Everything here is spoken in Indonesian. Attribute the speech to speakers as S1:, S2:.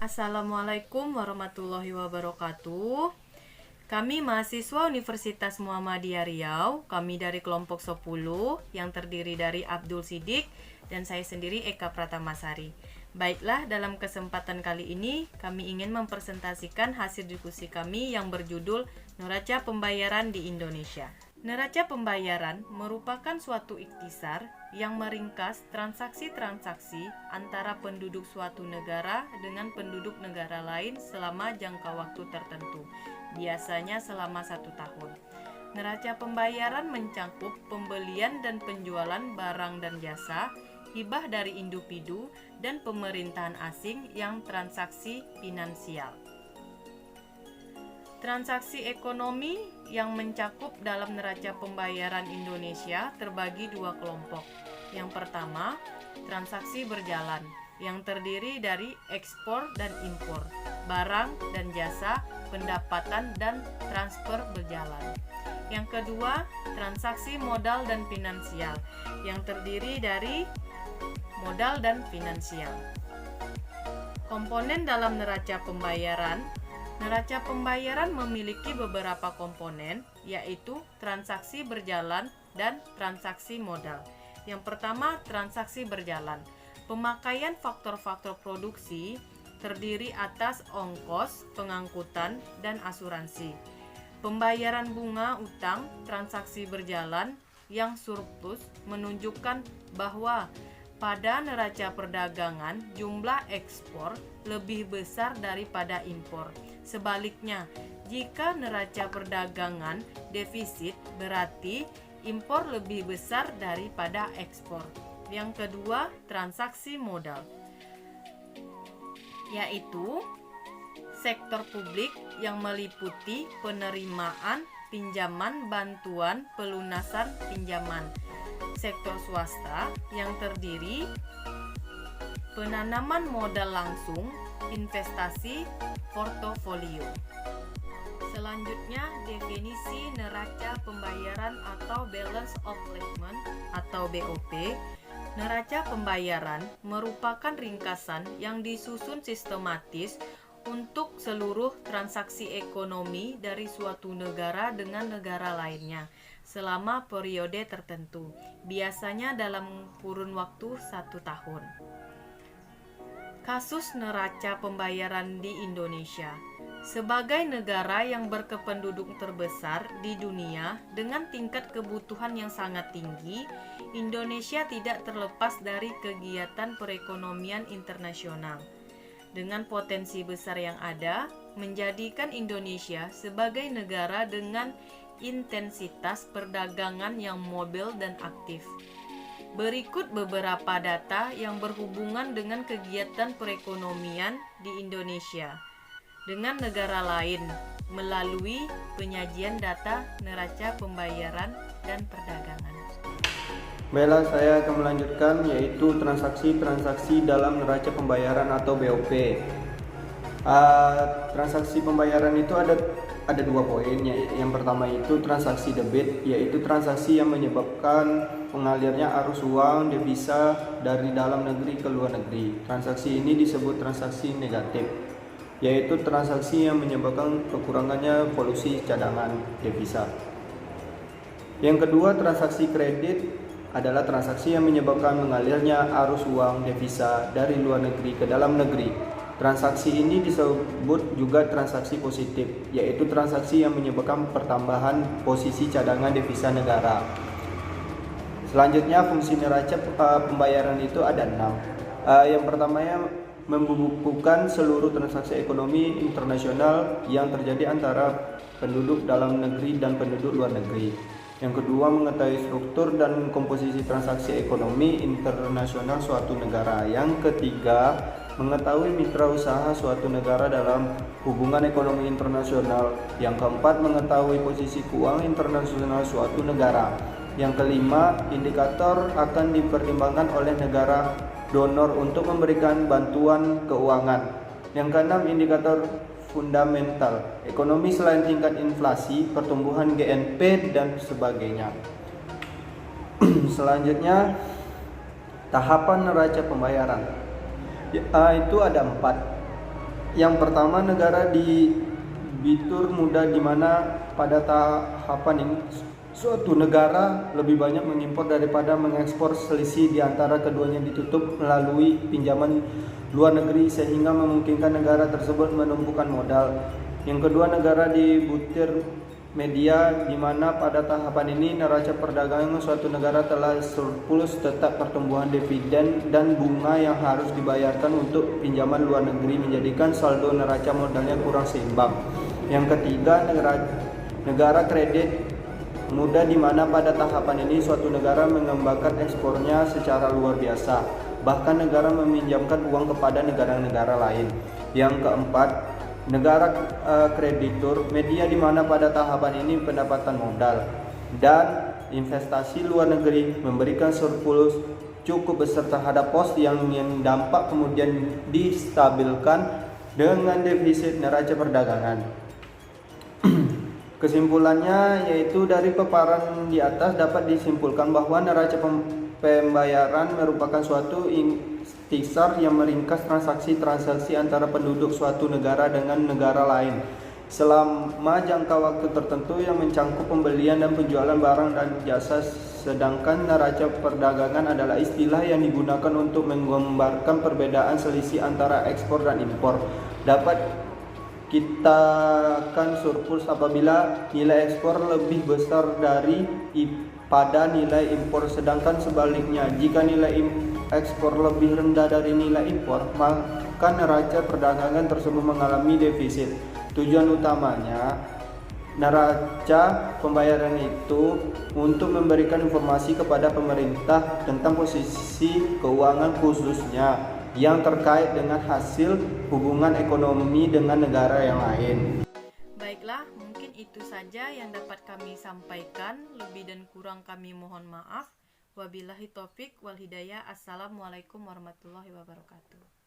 S1: Assalamualaikum warahmatullahi wabarakatuh. Kami mahasiswa Universitas Muhammadiyah Riau. Kami dari kelompok 10 yang terdiri dari Abdul Sidik dan saya sendiri Eka Pratamasari. Baiklah, dalam kesempatan kali ini kami ingin mempresentasikan hasil diskusi kami yang berjudul Neraca Pembayaran di Indonesia. Neraca pembayaran merupakan suatu ikhtisar yang meringkas transaksi-transaksi antara penduduk suatu negara dengan penduduk negara lain selama jangka waktu tertentu, biasanya selama 1 tahun. Neraca pembayaran mencakup pembelian dan penjualan barang dan jasa, hibah dari individu dan pemerintahan asing yang transaksi finansial. Transaksi ekonomi yang mencakup dalam neraca pembayaran Indonesia terbagi 2 kelompok. Yang pertama, transaksi berjalan, yang terdiri dari ekspor dan impor, barang dan jasa, pendapatan dan transfer berjalan. Yang kedua, transaksi modal dan finansial, yang terdiri dari modal dan finansial. Komponen dalam neraca pembayaran. Neraca pembayaran memiliki beberapa komponen, yaitu transaksi berjalan dan transaksi modal. Yang pertama, transaksi berjalan. Pemakaian faktor-faktor produksi terdiri atas ongkos, pengangkutan, dan asuransi. Pembayaran bunga utang transaksi berjalan yang surplus menunjukkan bahwa pada neraca perdagangan, jumlah ekspor lebih besar daripada impor. Sebaliknya, jika neraca perdagangan defisit, berarti impor lebih besar daripada ekspor. Yang kedua, transaksi modal, yaitu sektor publik yang meliputi penerimaan, pinjaman, bantuan, pelunasan pinjaman. Sektor swasta yang terdiri penanaman modal langsung, investasi, portofolio. Selanjutnya, definisi neraca pembayaran atau balance of payment atau BOP. Neraca pembayaran merupakan ringkasan yang disusun sistematis untuk seluruh transaksi ekonomi dari suatu negara dengan negara lainnya selama periode tertentu, biasanya dalam kurun waktu 1 tahun. Kasus neraca pembayaran di Indonesia. Sebagai negara yang berkependuduk terbesar di dunia dengan tingkat kebutuhan yang sangat tinggi, Indonesia tidak terlepas dari kegiatan perekonomian internasional. Dengan potensi besar yang ada, menjadikan Indonesia sebagai negara dengan intensitas perdagangan yang mobil dan aktif. Berikut beberapa data yang berhubungan dengan kegiatan perekonomian di Indonesia dengan negara lain melalui penyajian data neraca pembayaran dan perdagangan.
S2: Baiklah, saya akan melanjutkan yaitu transaksi-transaksi dalam neraca pembayaran atau BOP. Transaksi pembayaran itu ada 2 poin. Yang pertama itu transaksi debit, yaitu transaksi yang menyebabkan mengalirnya arus uang devisa dari dalam negeri ke luar negeri. Transaksi ini disebut transaksi negatif, yaitu transaksi yang menyebabkan kekurangannya polusi cadangan devisa. Yang kedua, transaksi kredit adalah transaksi yang menyebabkan mengalirnya arus uang devisa dari luar negeri ke dalam negeri. Transaksi ini disebut juga transaksi positif, yaitu transaksi yang menyebabkan pertambahan posisi cadangan devisa negara. Selanjutnya, fungsi neraca pembayaran itu ada 6. Yang pertamanya, membukukan seluruh transaksi ekonomi internasional yang terjadi antara penduduk dalam negeri dan penduduk luar negeri. Yang kedua, mengetahui struktur dan komposisi transaksi ekonomi internasional suatu negara. Yang ketiga, mengetahui mitra usaha suatu negara dalam hubungan ekonomi internasional. Yang keempat, mengetahui posisi keuangan internasional suatu negara. Yang kelima, indikator akan dipertimbangkan oleh negara donor untuk memberikan bantuan keuangan. Yang keenam, indikator fundamental ekonomi selain tingkat inflasi, pertumbuhan GNP dan sebagainya. Selanjutnya, tahapan neraca pembayaran. Itu ada 4. Yang pertama, negara diatur mudah, di mana pada tahapan ini suatu negara lebih banyak mengimpor daripada mengekspor. Selisih di antara keduanya ditutup melalui pinjaman luar negeri sehingga memungkinkan negara tersebut menumpukan modal. Yang kedua, negara dibutir media, di mana pada tahapan ini neraca perdagangan suatu negara telah surplus, tetap pertumbuhan dividen dan bunga yang harus dibayarkan untuk pinjaman luar negeri menjadikan saldo neraca modalnya kurang seimbang. Yang ketiga, negara kredit mudah, di mana pada tahapan ini suatu negara mengembangkan ekspornya secara luar biasa, bahkan negara meminjamkan uang kepada negara-negara lain. Yang keempat, negara kreditur media, di mana pada tahapan ini pendapatan modal dan investasi luar negeri memberikan surplus cukup besar terhadap pos yang dampak kemudian distabilkan dengan defisit neraca perdagangan. Kesimpulannya yaitu dari paparan di atas dapat disimpulkan bahwa neraca pembayaran merupakan suatu ikhtisar yang meringkas transaksi-transaksi antara penduduk suatu negara dengan negara lain selama jangka waktu tertentu yang mencangkup pembelian dan penjualan barang dan jasa. Sedangkan neraca perdagangan adalah istilah yang digunakan untuk menggambarkan perbedaan selisih antara ekspor dan impor. Dapat kita akan surplus apabila nilai ekspor lebih besar pada nilai impor, sedangkan sebaliknya jika nilai ekspor lebih rendah dari nilai impor, maka neraca perdagangan tersebut mengalami defisit. Tujuan utamanya neraca pembayaran itu untuk memberikan informasi kepada pemerintah tentang posisi keuangan khususnya yang terkait dengan hasil hubungan ekonomi dengan negara yang lain.
S1: Baiklah, mungkin itu saja yang dapat kami sampaikan. Lebih dan kurang kami mohon maaf. Wabillahi taufik wal hidayah. Assalamualaikum warahmatullahi wabarakatuh.